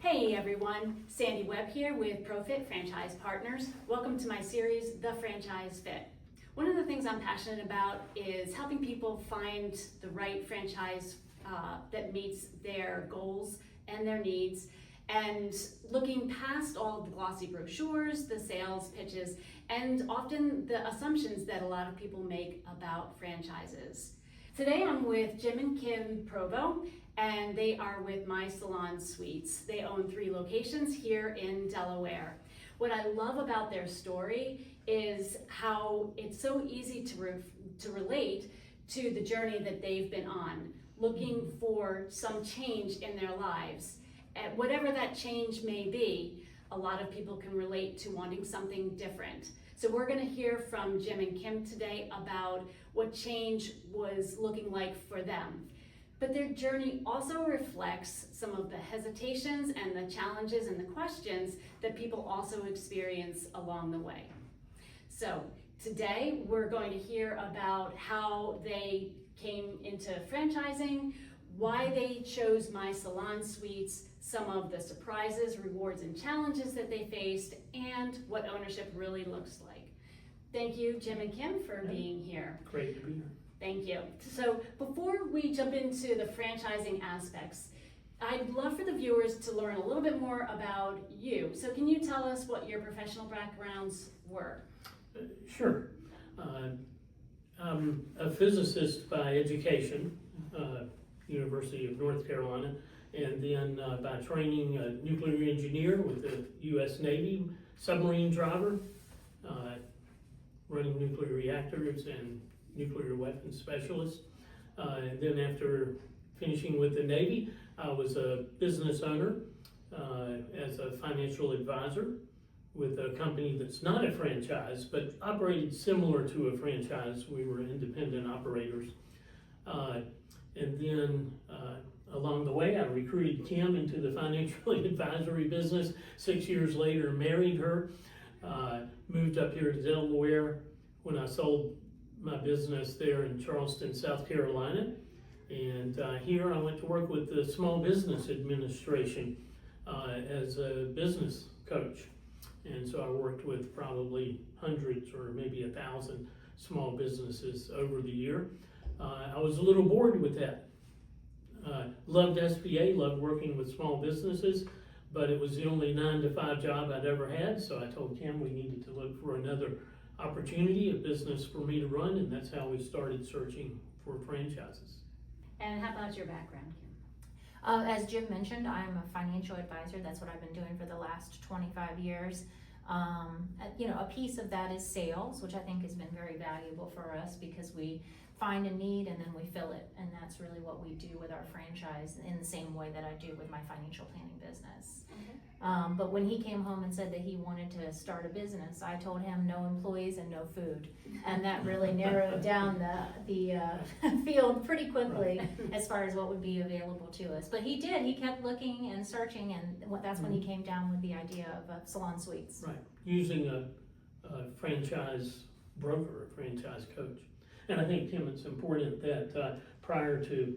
Hey everyone, Sandy Webb here with ProFit Franchise Partners. Welcome to my series, The Franchise Fit. One of the things I'm passionate about is helping people find the right franchise that meets their goals and their needs, and looking past all the glossy brochures, the sales pitches, and often the assumptions that a lot of people make about franchises. Today I'm with Jim and Kim Provo, and they are with My Salon Suites. They own 3 locations here in Delaware. What I love about their story is how it's so easy to relate to the journey that they've been on, looking for some change in their lives. And whatever that change may be, a lot of people can relate to wanting something different. So we're gonna hear from Jim and Kim today about what change was looking like for them. But their journey also reflects some of the hesitations and the challenges and the questions that people also experience along the way. So today we're going to hear about how they came into franchising, why they chose My Salon Suites, some of the surprises, rewards, and challenges that they faced, and what ownership really looks like. Thank you, Jim and Kim, for being here. Great to be here. Thank you. So before we jump into the franchising aspects, I'd love for the viewers to learn a little bit more about you. So can you tell us what your professional backgrounds were? Sure. I'm a physicist by education, University of North Carolina, and then by training a nuclear engineer with the U.S. Navy, submarine driver, running nuclear reactors and nuclear weapons specialist. And then after finishing with the Navy, I was a business owner as a financial advisor with a company that's not a franchise, but operated similar to a franchise. We were independent operators. And then along the way, I recruited Kim into the financial advisory business. 6 years later, married her, moved up here to Delaware when I sold my business there in Charleston, South Carolina. And here I went to work with the Small Business Administration as a business coach. And so I worked with probably hundreds or maybe 1,000 small businesses over the year. I was a little bored with that. Loved SBA, loved working with small businesses, but it was the only 9-to-5 job I'd ever had. So I told Kim we needed to look for another opportunity, a business for me to run, and that's how we started searching for franchises. And how about your background, Kim? As Jim mentioned, I'm a financial advisor. That's what I've been doing for the last 25 years. A piece of that is sales, which I think has been very valuable for us because we find a need and then we fill it. And that's really what we do with our franchise in the same way that I do with my financial planning business. Okay. But when he came home and said that he wanted to start a business, I told him no employees and no food. And that really narrowed down the field pretty quickly as far as what would be available to us. But he did, he kept looking and searching, and that's when he came down with the idea of Salon Suites. Right, using a franchise broker, a franchise coach. And I think, Kim, it's important that prior to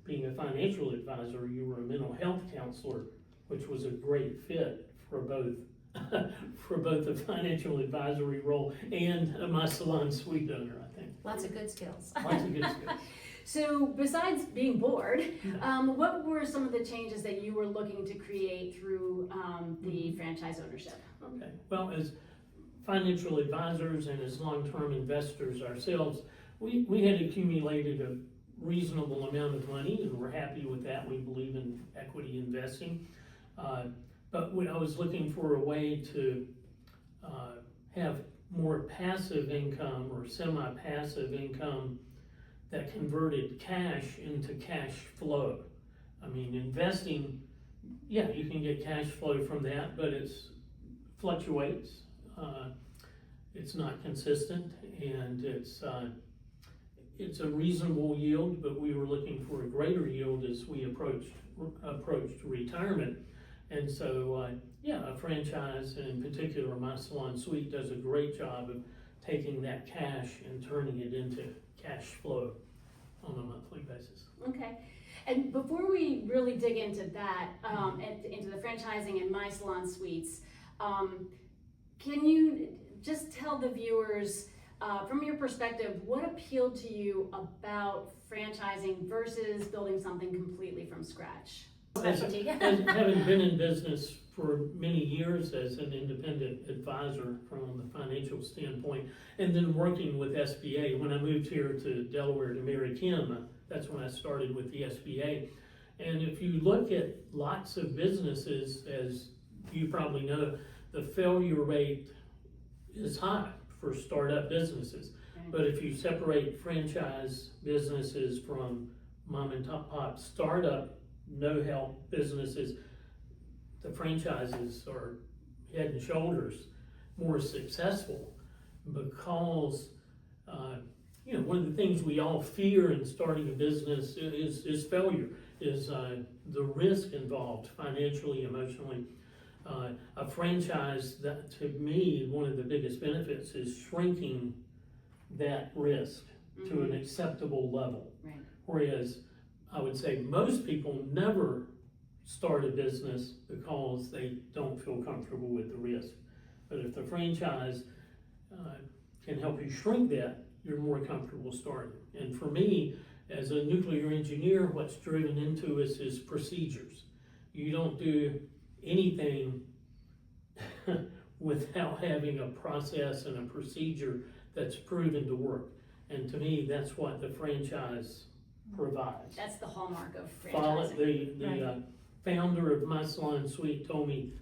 being a financial advisor, you were a mental health counselor, which was a great fit for both the financial advisory role and a My Salon Suite owner, I think. Lots of good skills. Lots of good skills. So besides being bored, what were some of the changes that you were looking to create through the franchise ownership? Okay, well, as financial advisors and as long-term investors ourselves, we had accumulated a reasonable amount of money, and we're happy with that. We believe in equity investing. But when I was looking for a way to have more passive income or semi-passive income that converted cash into cash flow. I mean, investing, yeah, you can get cash flow from that, but it fluctuates. It's not consistent, and it's a reasonable yield, but we were looking for a greater yield as we approached retirement. And so, a franchise, and in particular My Salon Suite, does a great job of taking that cash and turning it into cash flow on a monthly basis. franchises. Okay. And before we really dig into that, into the franchising and My Salon Suites, can you just tell the viewers, from your perspective, what appealed to you about franchising versus building something completely from scratch? Specialty. Having been in business for many years as an independent advisor from the financial standpoint, and then working with SBA. When I moved here to Delaware to marry Kim, that's when I started with the SBA. And if you look at lots of businesses, as you probably know, the failure rate is high for startup businesses. Right. But if you separate franchise businesses from mom and pop startup, no help businesses, the franchises are head and shoulders more successful because, one of the things we all fear in starting a business is failure, is the risk involved financially, emotionally. A franchise, that to me, one of the biggest benefits is shrinking that risk to an acceptable level. Right. Whereas I would say most people never start a business because they don't feel comfortable with the risk. But if the franchise can help you shrink that, you're more comfortable starting. And for me, as a nuclear engineer, what's driven into us is procedures. You don't do anything without having a process and a procedure that's proven to work. And to me, that's what the franchise provides. That's the hallmark of franchising. The founder of My Salon Suite told me,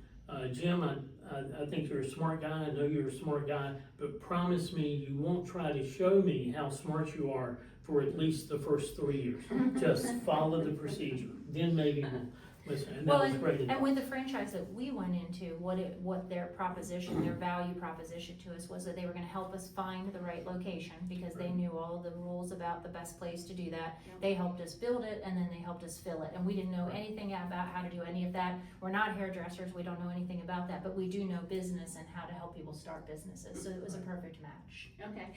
Jim, I think you're a smart guy, I know you're a smart guy, but promise me you won't try to show me how smart you are for at least the first 3 years. Just follow the procedure, then maybe we'll listen. And that was great. And with the franchise that we went into, what their proposition, their value proposition to us was that they were gonna help us find the right location because they knew all of the rules about the best place to do that. Yep. They helped us build it and then they helped us fill it. And we didn't know anything about how to do any of that. We're not hairdressers, we don't know anything about that, but we do know business and how to help people start businesses. So it was a perfect match. Okay.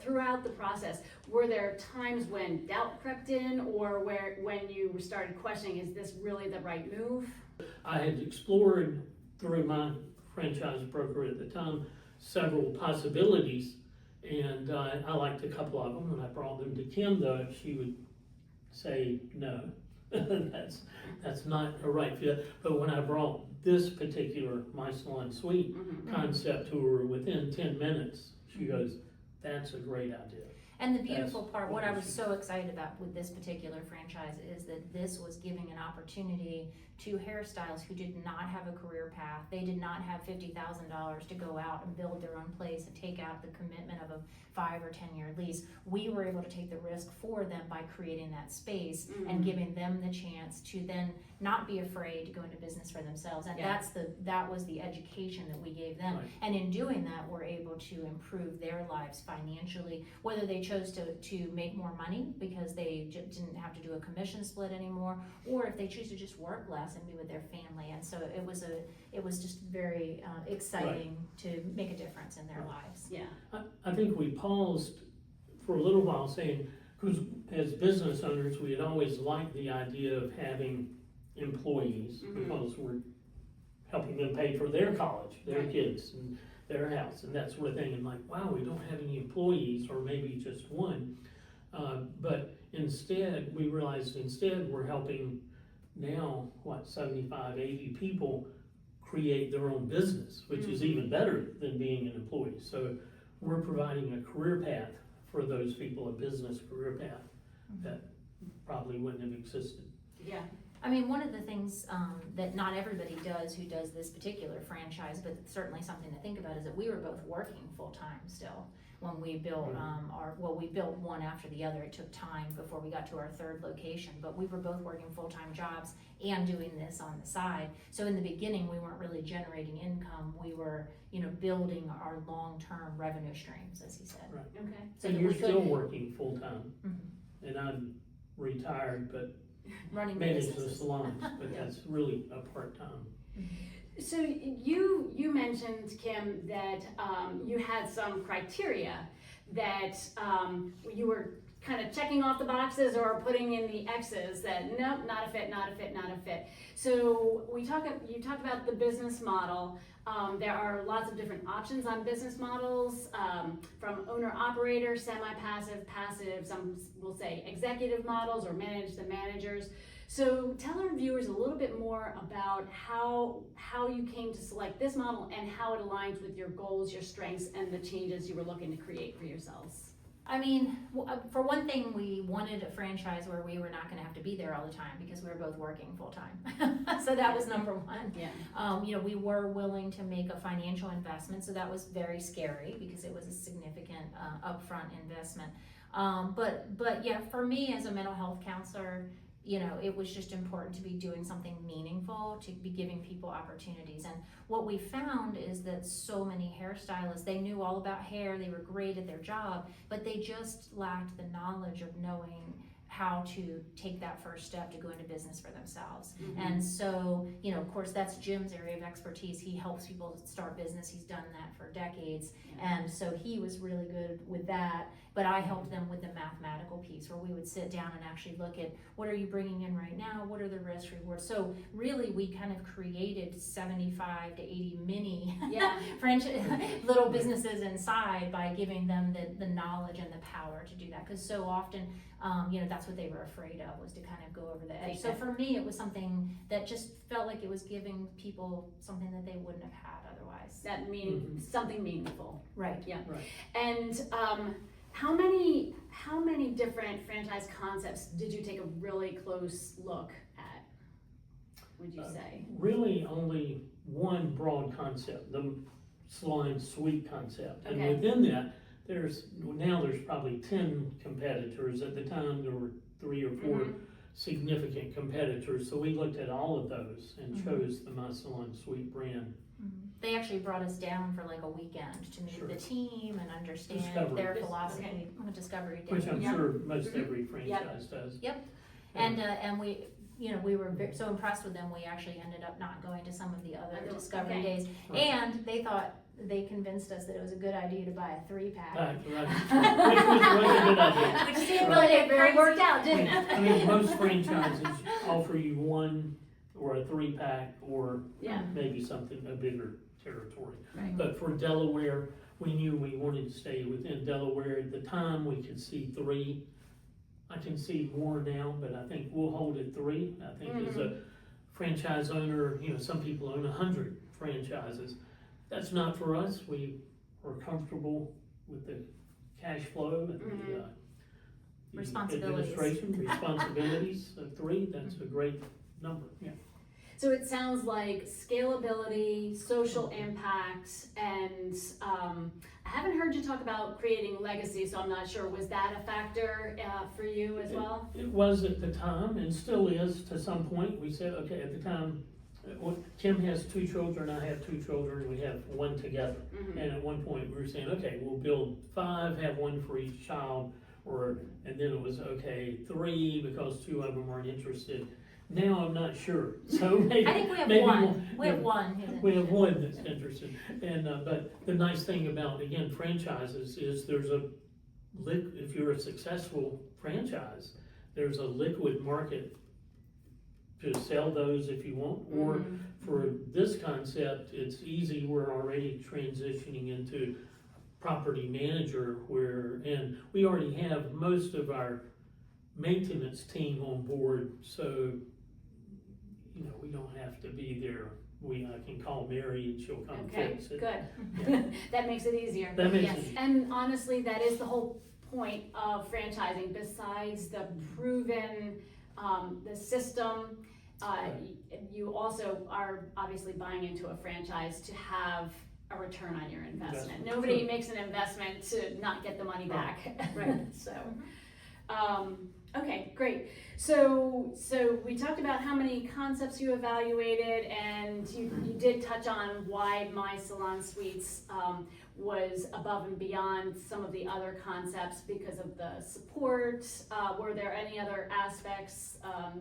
Throughout the process, were there times when doubt crept in, or when you started questioning, is this really the right move? I had explored through my franchise broker at the time several possibilities, and I liked a couple of them. When I brought them to Kim, though, she would say no. that's not a right fit. But when I brought this particular My Salon Suite concept to her within 10 minutes, she goes, "That's a great idea." And the beautiful part, what I was so excited about with this particular franchise is that this was giving an opportunity to hairstylists who did not have a career path. They did not have $50,000 to go out and build their own place and take out the commitment of a 5 or 10 year lease. We were able to take the risk for them by creating that space and giving them the chance to then not be afraid to go into business for themselves. And that was the education that we gave them. Right. And in doing that, we're able to improve their lives financially, whether they chose to make more money because they didn't have to do a commission split anymore, or if they choose to just work less and be with their family. And so it was just very exciting to make a difference in their lives. Yeah. I think we paused for a little while saying, because as business owners, we had always liked the idea of having employees because we're helping them pay for their college, their kids, and their house, and that sort of thing. And like, wow, we don't have any employees, or maybe just one. But instead, we realized we're helping now, 75, 80 people create their own business, which is even better than being an employee. So we're providing a career path for those people, a business career path that probably wouldn't have existed. Yeah. I mean, one of the things that not everybody does who does this particular franchise, but it's certainly something to think about, is that we were both working full-time still when we built we built one after the other. It took time before we got to our third location, but we were both working full-time jobs and doing this on the side. So in the beginning, we weren't really generating income. We were, building our long-term revenue streams, as he said. Right. Okay. So And that you're we could still working full-time, and I'm retired, but running manage the businesses. salons, but that's really a part-time. So you mentioned, Kim, that you had some criteria that you were kind of checking off the boxes or putting in the X's that nope, not a fit, not a fit, not a fit. So you talked about the business model. There are lots of different options on business models, from owner-operator, semi-passive, passive, some will say executive models or manage the managers. So tell our viewers a little bit more about how you came to select this model and how it aligns with your goals, your strengths, and the changes you were looking to create for yourselves. I mean, for one thing, we wanted a franchise where we were not gonna have to be there all the time because we were both working full-time. So that was number one. Yeah. You know, we were willing to make a financial investment, so that was very scary because it was a significant upfront investment. But yeah, for me as a mental health counselor, you know, it was just important to be doing something meaningful, to be giving people opportunities. And what we found is that so many hairstylists, they knew all about hair, they were great at their job, but they just lacked the knowledge of knowing how to take that first step to go into business for themselves. Mm-hmm. And so, you know, of course, that's Jim's area of expertise. He helps people start business. He's done that for decades. Yeah. And so he was really good with that. But I helped them with the mathematical piece where we would sit down and actually look at what are you bringing in right now? What are the risk rewards? So really we kind of created 75 to 80 mini Yeah. little businesses inside by giving them the knowledge and the power to do that. Because so often, you know, that's what they were afraid of, was to kind of go over the edge. So for me, it was something that just felt like it was giving people something that they wouldn't have had otherwise. That meaning something meaningful. Right. Yeah. Right. And how many different franchise concepts did you take a really close look at, would you say? Really only one broad concept, the Salon Suite concept. Okay. And within that, there's probably 10 competitors. At the time, there were 3 or 4 significant competitors. So we looked at all of those and chose the My Salon Suite brand. They actually brought us down for like a weekend to meet the team and understand Discovery. their philosophy. Discovery Day. Which I'm sure most every franchise does. Yep. And we, you know, we were so impressed with them, we actually ended up not going to some of the other Discovery Days. Right. And they convinced us that it was a good idea to buy a 3-pack. Right. Which was a good idea. Which seemed like it very worked out, didn't it? I mean, most franchises offer you 1 or a 3-pack or maybe something, a bigger territory. Right. But for Delaware, we knew we wanted to stay within Delaware. At the time, we could see 3. I can see more now, but I think we'll hold at 3. I think as a franchise owner, you know, some people own 100 franchises. That's not for us. We are comfortable with the cash flow and the administration responsibilities of 3. That's a great number. Yeah. So it sounds like scalability, social impact, and I haven't heard you talk about creating legacy, so I'm not sure, was that a factor for you as well? It was at the time and still is to some point. We said, okay, at the time, Kim has 2 children, I have 2 children, we have 1 together. And at one point we were saying, okay, we'll build 5, have 1 for each child, and then it was, okay, 3 because 2 of them aren't interested. Now I'm not sure, so maybe. I think we have maybe one. We have one. We have 1 that's interested, and but the nice thing about, again, franchises is there's if you're a successful franchise, there's a liquid market to sell those if you want, or for this concept, it's easy. We're already transitioning into property manager and we already have most of our maintenance team on board, so you know, we don't have to be there. I can call Mary and she'll come fix it. Good. Yeah. That makes it easier. That makes it easier. And honestly, that is the whole point of franchising. Besides the proven, the system, you also are obviously buying into a franchise to have a return on your investment. Nobody makes an investment to not get the money back. Right. So. Okay, great. So we talked about how many concepts you evaluated, and you did touch on why My Salon Suites was above and beyond some of the other concepts because of the support. Were there any other aspects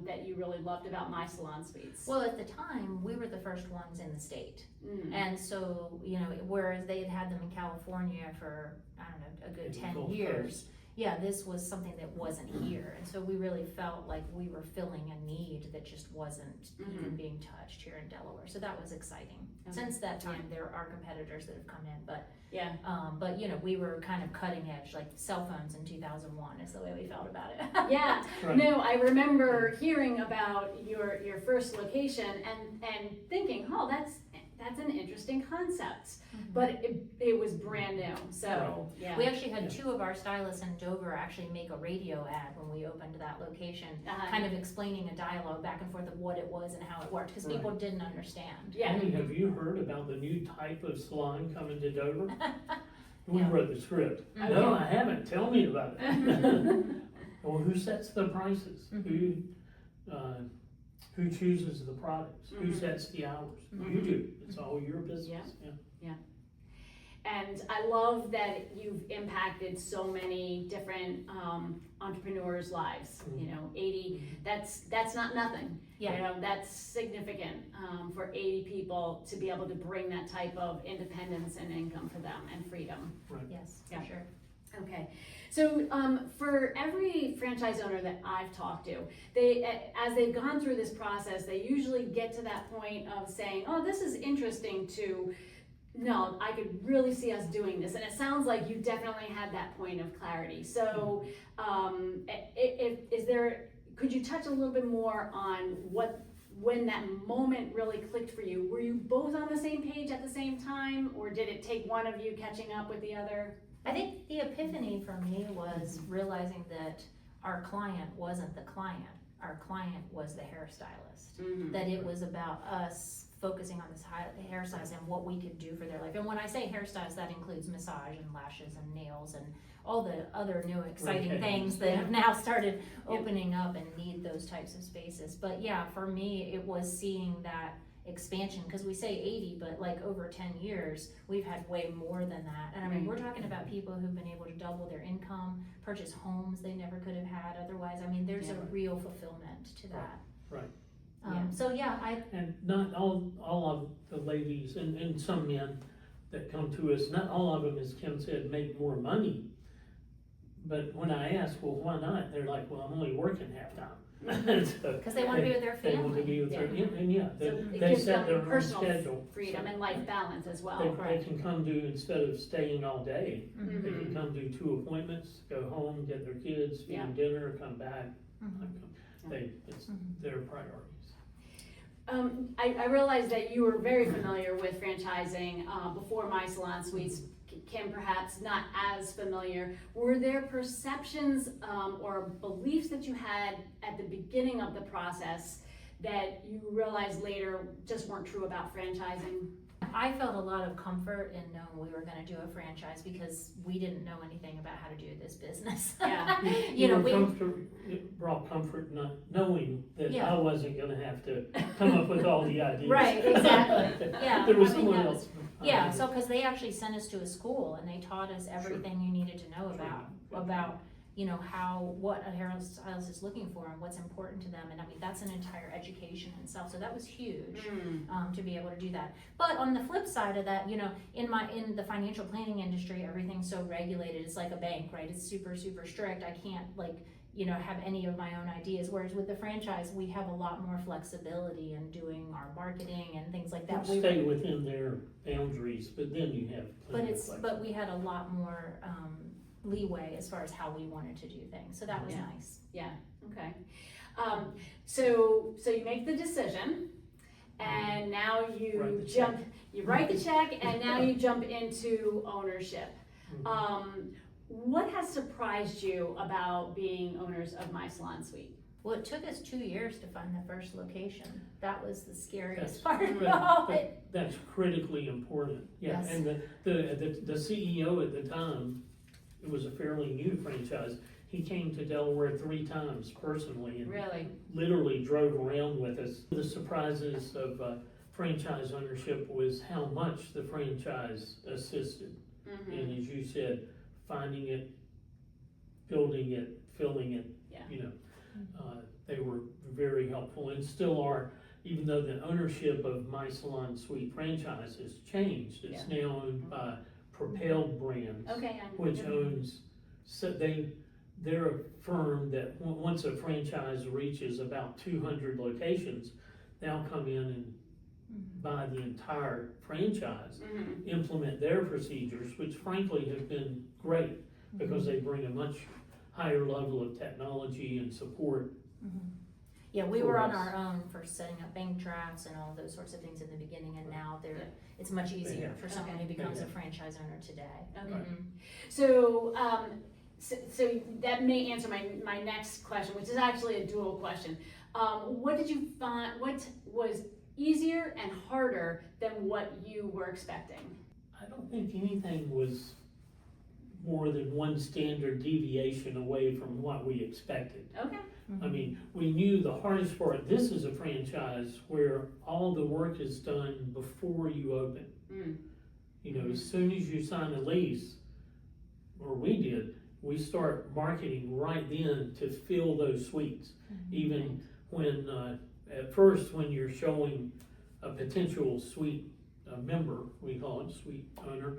that you really loved about My Salon Suites? Well, at the time, we were the first ones in the state. And so, you know, whereas they had them in California for, I don't know, a good 10 years. yeah, this was something that wasn't here. And so we really felt like we were filling a need that just wasn't even being touched here in Delaware. So that was exciting. Okay. Since that time, there are competitors that have come in, but Yeah. but you know, we were kind of cutting edge, like cell phones in 2001 is the way we felt about it. Yeah, Right. no, I remember hearing about your first location and thinking, oh, that's an interesting concept, but it was brand new, so, yeah. We actually had two of our stylists in Dover actually make a radio ad when we opened that location, kind of explaining a dialogue back and forth of what it was and how it worked, because people didn't understand. Yeah. Annie, have you heard about the new type of salon coming to Dover? We Yeah. wrote the script. Okay. No, I haven't. Tell me about it. Well, who sets the prices? Who chooses the products? Who sets the hours? You do. It's all your business. Yeah. And I love that you've impacted so many different entrepreneurs' lives. You know, 80, that's not nothing. Yeah. You know, that's significant for 80 people to be able to bring that type of independence and income for them and freedom. Right. Yes, Yeah. for sure. Okay, so for every franchise owner that I've talked to, as they've gone through this process, they usually get to that point of saying, oh, this is interesting, to, no, I could really see us doing this. And it sounds like you definitely had that point of clarity. So could you touch a little bit more on when that moment really clicked for you? Were you both on the same page at the same time, or did it take one of you catching up with the other? I think the epiphany for me was realizing that our client wasn't the client. Our client was the hairstylist. That it was about us focusing on this hairstyles and what we could do for their life. And when I say hairstyles, that includes massage and lashes and nails and all the other new exciting things that have now started opening up and need those types of spaces. But yeah, for me, it was seeing that expansion, because we say 80, but like over 10 years, we've had way more than that. And I mean, we're talking about people who've been able to double their income, purchase homes they never could have had otherwise. I mean, there's a real fulfillment to that. Right. So yeah, And not all of the ladies and some men that come to us, not all of them, as Kim said, make more money. But when I ask, well, why not? They're like, well, I'm only working half time. because they want to be with their family. They want to be with their, So it they gives set them their own personal schedule. freedom and life balance as well. They can come do, instead of staying all day, they can come do 2 appointments, go home, get their kids, feed them dinner, come back. It's their priorities. I realized that you were very familiar with franchising before My Salon Suites. Kim, perhaps not as familiar. Were there perceptions or beliefs that you had at the beginning of the process that you realized later just weren't true about franchising? I felt a lot of comfort in knowing we were going to do a franchise because we didn't know anything about how to do this business. Yeah. It brought comfort not knowing that I wasn't going to have to come up with all the ideas. Right, exactly. Yeah. There was someone else. Yeah, so because they actually sent us to a school and they taught us everything you needed to know about you know, what a hairstylist is looking for and what's important to them. And I mean, that's an entire education in itself. So that was huge to be able to do that. But on the flip side of that, you know, in the financial planning industry, everything's so regulated. It's like a bank, right? It's super, super strict. I can't have any of my own ideas. Whereas with the franchise, we have a lot more flexibility in doing our marketing and things like that. We stay within their boundaries, but then you have. But we had a lot more leeway as far as how we wanted to do things. So that was nice. Yeah. Okay. So you make the decision, and now you write the check, and now you jump into ownership. What has surprised you about being owners of My Salon Suite? Well, it took us 2 years to find the first location. That was the scariest part of it. That's critically important. Yeah, Yes. and the CEO at the time, it was a fairly new franchise. He came to Delaware 3 times personally and literally drove around with us. The surprises of franchise ownership was how much the franchise assisted. And as you said, finding it, building it, filling it, they were very helpful and still are, even though the ownership of My Salon Suite franchise has changed. It's now owned by Propelled Brands, which owns, so they're a firm that once a franchise reaches about 200 locations, they'll come in and buy the entire franchise, implement their procedures, which frankly have been great because they bring a much higher level of technology and support. Yeah, we for were on us. our own for setting up bank drafts and all those sorts of things in the beginning, and now it's much easier for someone who becomes a franchise owner today. Okay. So, so that may answer my next question, which is actually a dual question. What did you find, what was easier and harder than what you were expecting? I don't think anything was more than one standard deviation away from what we expected. Okay. I mean, we knew the hardest part, this is a franchise where all the work is done before you open. You know, as soon as you sign a lease, or we did, we start marketing right then to fill those suites. Even when, at first, when you're showing a potential suite member, we call it suite owner,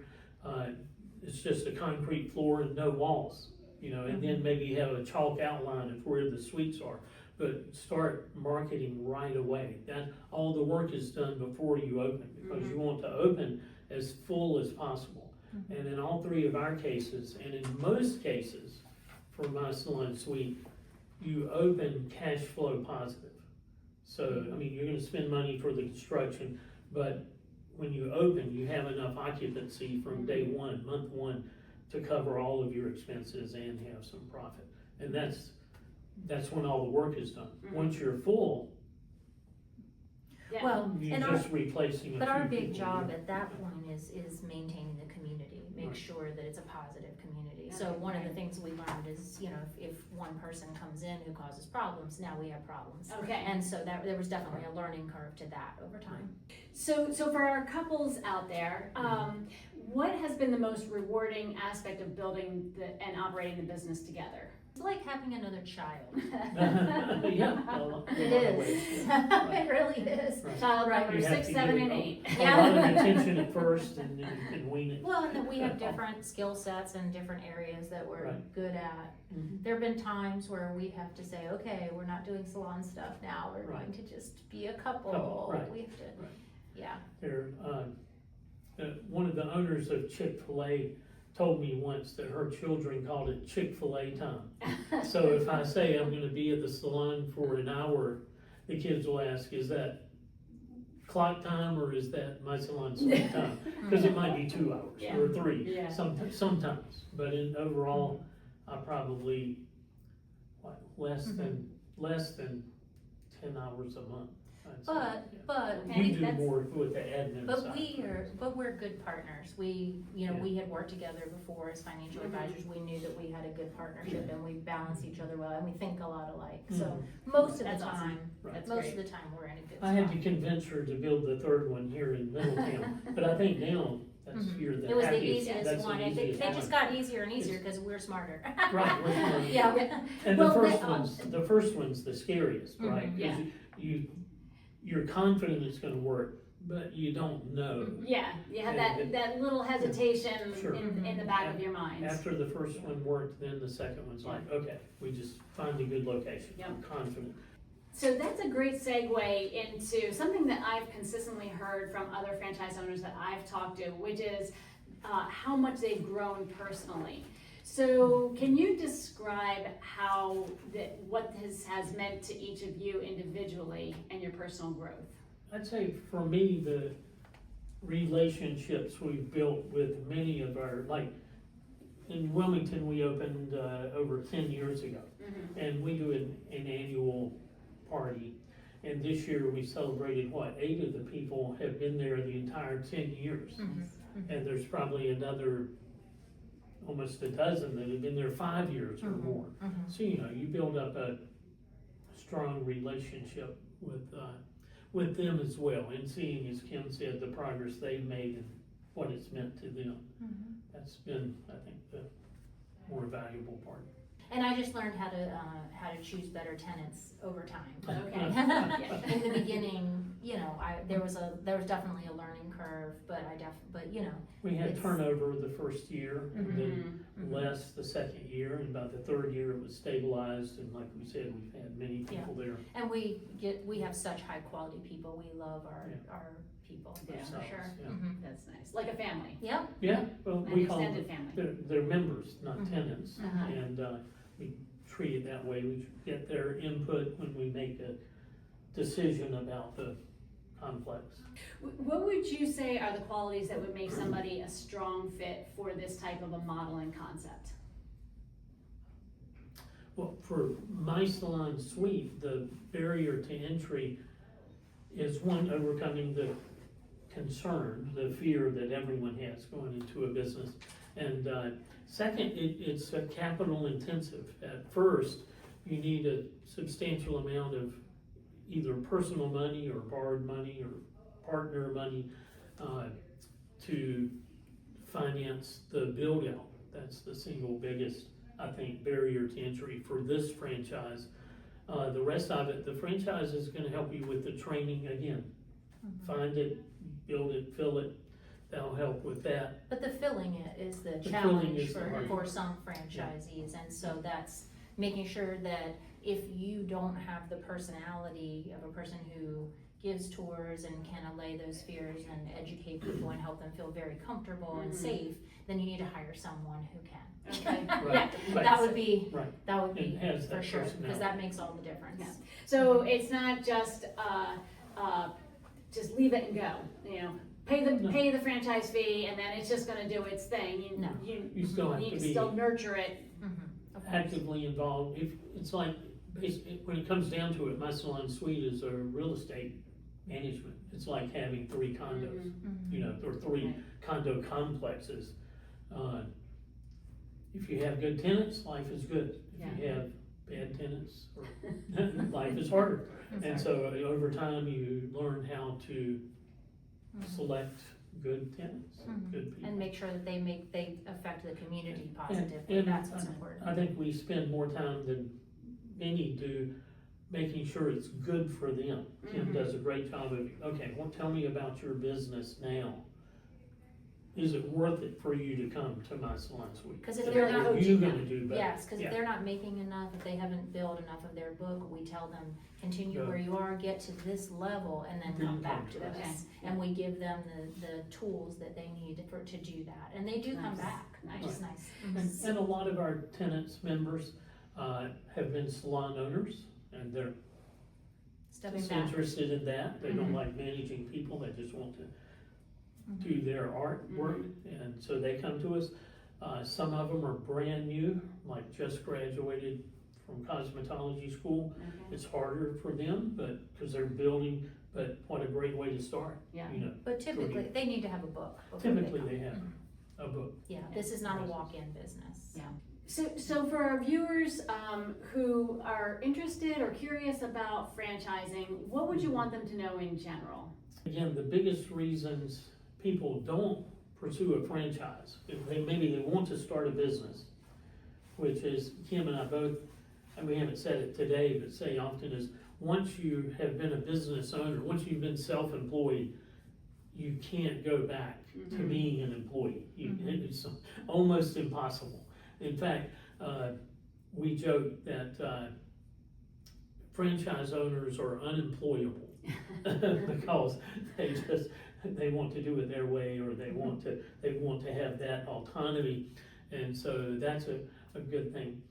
it's just a concrete floor and no walls, you know, and then maybe you have a chalk outline of where the suites are. But start marketing right away. That all the work is done before you open, because you want to open as full as possible. And in all three of our cases, and in most cases for My Salon Suite, you open cash flow positive. So, I mean, you're gonna spend money for the construction, but when you open, you have enough occupancy from day one, month one, to cover all of your expenses and have some profit. And that's when all the work is done. Once you're full, Yeah. Well, you're and just replacing a but our few big people. job at that point is maintaining the community, make Right. sure that it's a positive community. So Okay, one of the right. things we learned is, you know, if one person comes in who causes problems, now we have problems. Okay. And so there was definitely a learning curve to that over time. So for our couples out there, what has been the most rewarding aspect of building and operating the business together? It's like having another child. Yeah. Well, It in a lot of is. ways. It really is. Right. Child Right. number You have 6, to 7, give and it 8. A lot of attention at first, and then you can wean it. Well, and then we have different skill sets and different areas that we're Right. good at. Mhm. There've been times where we have to say, okay, we're not doing salon stuff now, we're Right. going to just be a couple. Right. We have to, Right. yeah. There, one of the owners of Chick-fil-A told me once that her children called it Chick-fil-A time. So if I say I'm gonna be at the salon for an hour, the kids will ask, is that clock time or is that My Salon Suite time? Because it might be 2 hours Yeah. or 3, Yeah. sometimes. But overall, I probably, less than 10 hours a month, I'd say. But You we, do that's- more with the admin side. but we're good partners. We, you know, we had worked together before as financial advisors. We knew that we had a good partnership and we balance each other well and we think a lot alike. So most of the That's awesome. time, Right. That's most great. of the time, we're in a good I had to spot. convince her to build the third one here in Middletown, but I think now that's you're the It was the happiest, easiest that's one. the They easiest just one. got easier and easier because we're smarter. Right, we're smarter. Yeah. And Well, the first one's the scariest, right? 'Cause Yeah. you're confident it's gonna work, but you don't know. Yeah, you have And- that little hesitation Sure. in the back of your mind. After the first one worked, then the second one's like, okay, we just find a good location, Yep. I'm confident. So that's a great segue into something that I've consistently heard from other franchise owners that I've talked to, which is how much they've grown personally. So can you describe what this has meant to each of you individually and your personal growth? I'd say for me, the relationships we've built with many of our, like, in Wilmington, we opened over 10 years ago. And we do an annual party. And this year we celebrated, 8 of the people have been there the entire 10 years. And there's probably another, almost a dozen that have been there 5 years or more. So, you know, you build up a strong relationship with them as well, and seeing, as Kim said, the progress they've made and what it's meant to them. That's been, I think, the more valuable part. And I just learned how to choose better tenants over time. Okay. Yeah. In the beginning, you know, there was definitely a learning curve, but We had It's- turnover the first year, and then Mhm. less the second year, and about the third year it was stabilized, and like we said, we've had many people there. and we have such high quality people. We love our people, Yeah, for ourselves, sure. yeah. Mhm. That's nice, like a family, Yep. Yeah, well, an we call them, extended family. they're members, not Mhm. tenants, Uh-huh. and, we treat it that way, we get their input when we make a decision about the complex. What would you say are the qualities that would make somebody a strong fit for this type of a model and concept? Well, for My Salon Suite, the barrier to entry is one, overcoming the concern, the fear that everyone has going into a business. And second, it's capital intensive. At first, you need a substantial amount of either personal money or borrowed money or partner money to finance the build out. That's the single biggest, I think, barrier to entry for this franchise. The rest of it, the franchise is gonna help you with the training again. Mhm. Find it, build it, fill it, that'll help with that. But the filling it is the filling challenge is the hard for some franchisees, and so that's making sure that if you don't have the personality of a person who gives tours and can allay those fears and educate people and help them feel very comfortable and Mhm. safe, then you need to hire someone who can. Okay. Yeah, Right. that would be, Right. that would And be has for that sure, because personality. that makes all the difference. Yeah. So it's not just, just leave it and go, you know, No. pay the franchise fee and then it's just gonna do its thing. No. You still have need to to be still nurture it. Mhm, of course. actively involved. If, it's like, when it comes down to it, My Salon Suite is a real estate management. It's like having 3 condos, Mhm. you know, or 3 Right. condo complexes. If you have good tenants, life is good. If you have bad tenants, life is harder. And so over time, you learn how to Mhm. select good tenants, Mhm. good people. And make sure that they affect the community positively, And that's what's important. I think we spend more time than many do making sure it's good for them. Kim Mhm. does a great job of, okay, well, tell me about your business now. Is it worth it for you to come to My Salon Suite? Cause if So they're they're not, Are you coaching gonna them. do better? yes, cause Yeah. if they're not making enough, if they haven't built enough of their book, we tell them, continue Go. where you are, get to this level, and then Then come back come to to us. us. Okay. And we give them the tools that they need to do that, and they do come Nice. back, which is nice. Mhm. And a lot of our tenants, members, have been salon owners, and they're Stepping just back. interested in that. They don't Mhm. like managing people, they just want to Mhm. do their artwork, and so they come to us. Some of them are brand new, like just graduated from cosmetology school. Okay. It's harder for them, but, cause they're building, but what a great way to start, Yeah. you know. But typically, they need to have a book. before Typically, come. they have Mhm. a book. Yeah, this is not a walk-in business. Yeah. So for our viewers, who are interested or curious about franchising, what would you want them to know in general? Again, the biggest reasons people don't pursue a franchise, if maybe they want to start a business, which is, Kim and I both, and we haven't said it today, but say often is, once you have been a business owner, once you've been self-employed, you can't go back to Mhm. being an employee. Mhm. It's almost impossible. In fact, we joke that franchise owners are unemployable because they want to do it their way, or they want to have that autonomy, and so that's a good thing.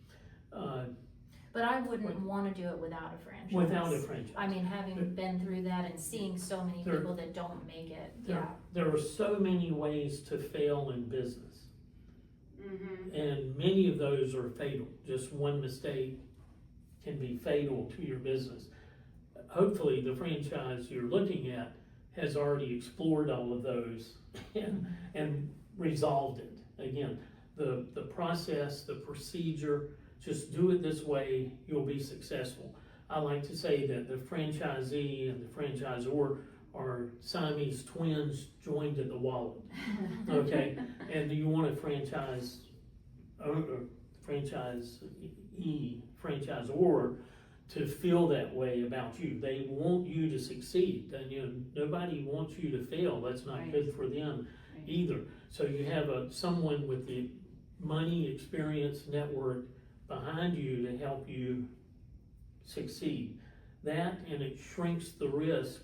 But I wouldn't wanna do it without a franchise. Without a franchise. I mean, having been through that and seeing so many There- people that don't make it, There- yeah. There are so many ways to fail in business, Mm-hmm. and many of those are fatal. Just one mistake can be fatal to your business. Hopefully, the franchise you're looking at has already explored all of those and resolved it. Again, the process, the procedure, just do it this way, you'll be successful. I like to say that the franchisee and the franchisor are Siamese twins joined at the wallet, okay? And do you want a franchise franchisor to feel that way about you. They want you to succeed, and nobody wants you to fail. That's not Right. good for them Right. either. So you have someone with the money, experience, network behind you to help you succeed. That, and it shrinks the risk.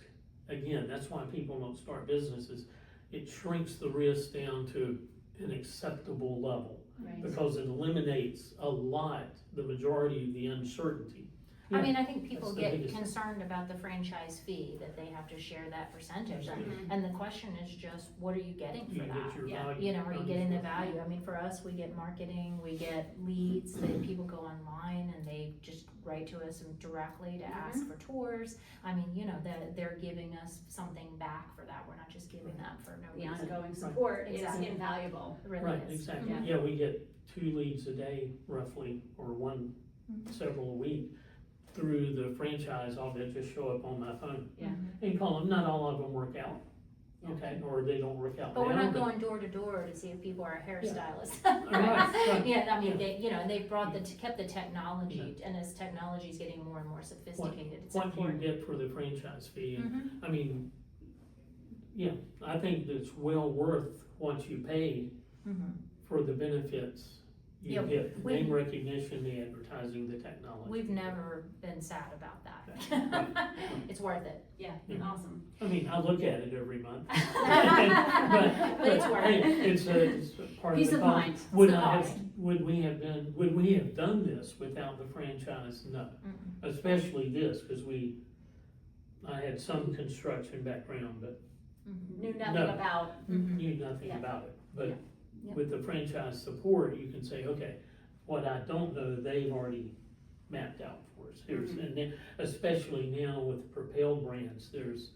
Again, that's why people don't start businesses. It shrinks the risk down to an acceptable level, Right. because it eliminates a lot, the majority of the uncertainty. I mean, I think people That's the get biggest thing. concerned about the franchise fee, that they have to share that percentage. Mhm. And the question is just, what are you getting You for get that? your Yeah. value. You know, are you getting the value? I mean, for us, we get marketing, we get leads, that people go online and they just write to us directly to ask for tours. I mean, they're giving us something back for that. We're not just giving that for no The reason. ongoing support is Exactly. invaluable. It really Right, is. exactly. Yeah. Yeah, we get 2 leads a day roughly, or one, several a week, through the franchise. All that just show up on my phone. Yeah. And call them, not all of them work out, Yeah. okay, or they don't work out But we're now, not going door to door to see if people are hairstylists. Right. Yeah, I mean, Yeah. they brought kept the technology, and as technology is getting more and more sophisticated, it's What do you important. get for the franchise fee? And, Mhm. I mean, yeah, I think it's well worth what you pay Mhm. for the benefits you Yeah, get, the we- name recognition, the advertising, the technology. We've never been sad about that. Right. It's worth it. Yeah, Yeah. awesome. I mean, I look at it every month. But it's worth hey, it. it's a part of Peace the of cost. mind. Would It's the I cost. have, would we have done this without the franchise? No, Mm-mm. especially this, cause I had some construction background, but Knew nothing No. about, Mhm. knew nothing Yeah. about it. But Yeah. Yeah. with the franchise support, you can say, okay, what I don't know, they've already mapped out for us. And then, especially now with Propel brands, there's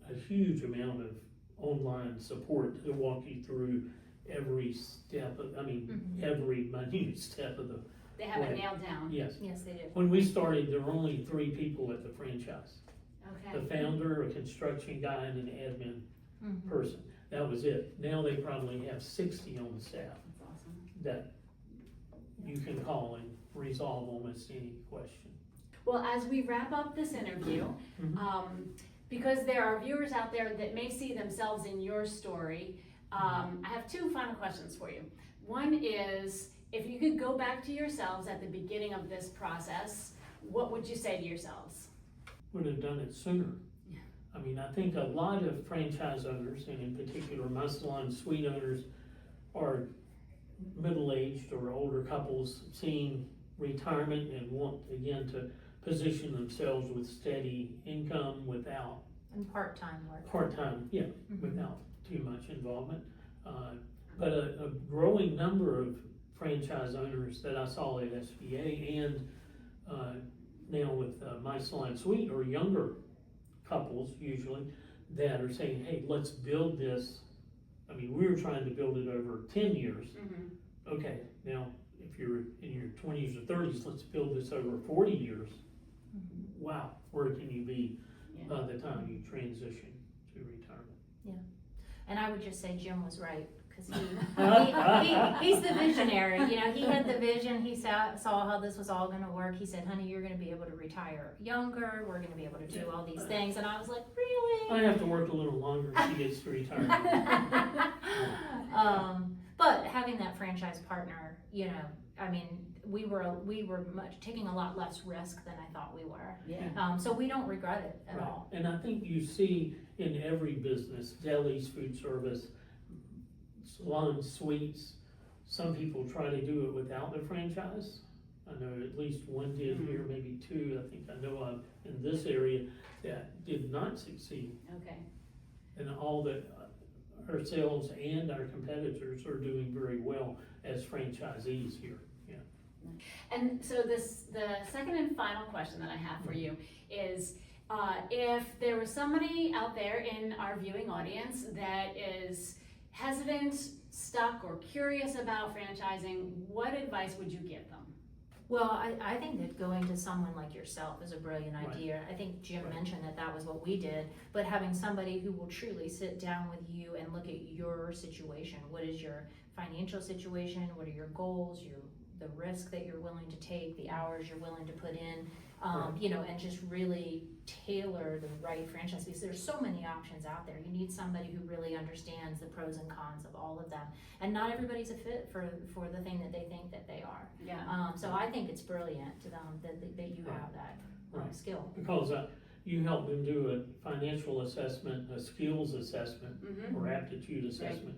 a huge amount of online support to walk you through every step of, Mhm. every minute step of the, they have it Right. nailed down. yes. Yes, they do. When we started, there were only 3 people at the franchise. Okay. The founder, a construction guy, and an admin Mhm. person. That was it. Now they probably have 60 on the staff That's awesome. that you can call and resolve almost any question. Well, as we wrap up this interview, Mhm. because there are viewers out there that may see themselves in your story, I have 2 final questions for you. One is, if you could go back to yourselves at the beginning of this process, what would you say to yourselves? Would have done it sooner. Yeah. I think a lot of franchise owners, and in particular My Salon Suite owners, are middle-aged or older couples seeing retirement and want, again, to position themselves with steady income without And part-time work. part-time, yeah, Mhm. without too much involvement. But a growing number of franchise owners that I saw at SBA and now with My Salon Suite are younger couples usually that are saying, hey, let's build this. We were trying to build it over 10 years. Okay, now if you're in your 20s or 30s, let's build this over 40 years. Mhm. Wow, where can you be Yeah. by the time you transition to retirement? And I would just say Jim was right, because he's the visionary, he had the vision, he saw how this was all gonna work. He said, honey, you're gonna be able to retire younger, we're gonna be able to do all these things, and I was like, really? I have to work a little longer if she gets to retire. But having that franchise partner, we were taking a lot less risk than I thought we were. Yeah. So we don't regret it at Right. all. And I think you see in every business, delis, food service, salon suites, some people try to do it without the franchise. I know at least one did here, maybe 2, I think I know of in this area that did not succeed. Okay. And all that ourselves and our competitors are doing very well as franchisees here. And so the second and final question that I have for you is, if there was somebody out there in our viewing audience that is hesitant, stuck, or curious about franchising, what advice would you give them? Well, I think that going to someone like yourself is a brilliant Right. idea. I think Jim Right. mentioned that was what we did, but having somebody who will truly sit down with you and look at your situation. What is your financial situation? What are your goals, the risk that you're willing to take, the hours you're willing to put in, Right. you know, and just really tailor the right franchise, because there's so many options out there. You need somebody who really understands the pros and cons of all of them, and not everybody's a fit for the thing that they think that they are. Yeah. So I think it's brilliant to them that you have that Right. skill. Because you help them do a financial assessment, a skills assessment, Mhm. or aptitude assessment,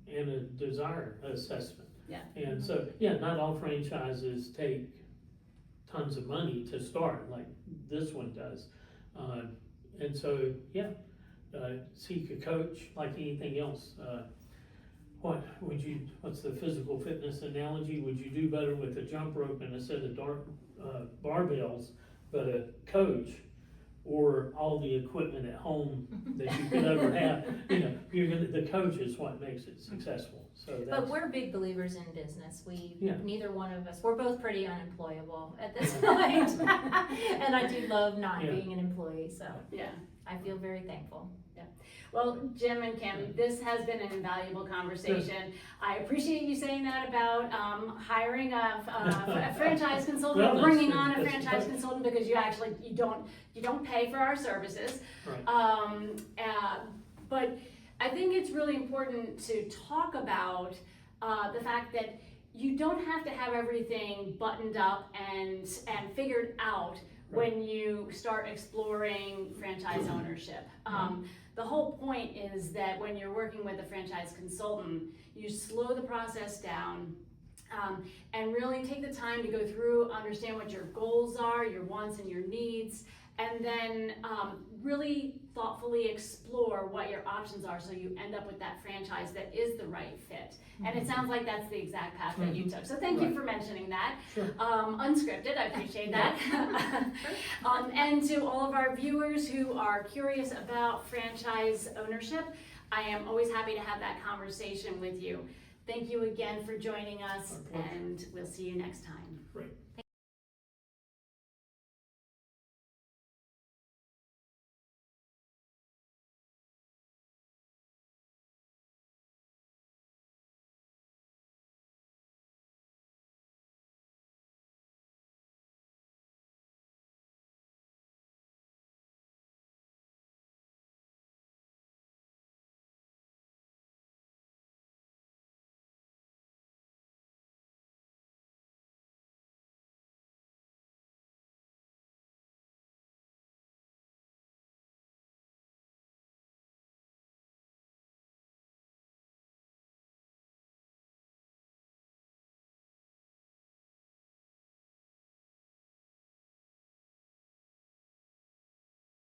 and a desire assessment. Yeah. And so, yeah, not all franchises take tons of money to start, like this one does. And so, yeah, seek a coach like anything else. What's the physical fitness analogy? Would you do better with a jump rope and a set of barbells, but a coach, or all the equipment at home that you could ever have? You know, the coach is what makes it successful. So But that's, we're big believers in business. Yeah. Neither one of us, we're both pretty unemployable at this point. And I do love not Yeah. being an employee, so Yeah. I feel very thankful. Well, Jim and Kim, this has been an invaluable conversation. I appreciate you saying that about hiring a franchise consultant, Well, or bringing on a that's- franchise consultant, because you don't pay for our services. right. But I think it's really important to talk about the fact that you don't have to have everything buttoned up and figured out when you start exploring franchise ownership. The whole point is that when you're working with a franchise consultant, you slow the process down, and really take the time to go through, understand what your goals are, your wants and your needs, and then really thoughtfully explore what your options are, so you end up with that franchise that is the right fit. And it sounds like that's the exact path that you took. So thank you Right. for mentioning that. Sure. Unscripted, I appreciate that. And to all of our viewers who are curious about franchise ownership, I am always happy to have that conversation with you. Thank you again for joining us, Our pleasure. and we'll see you next time. Great.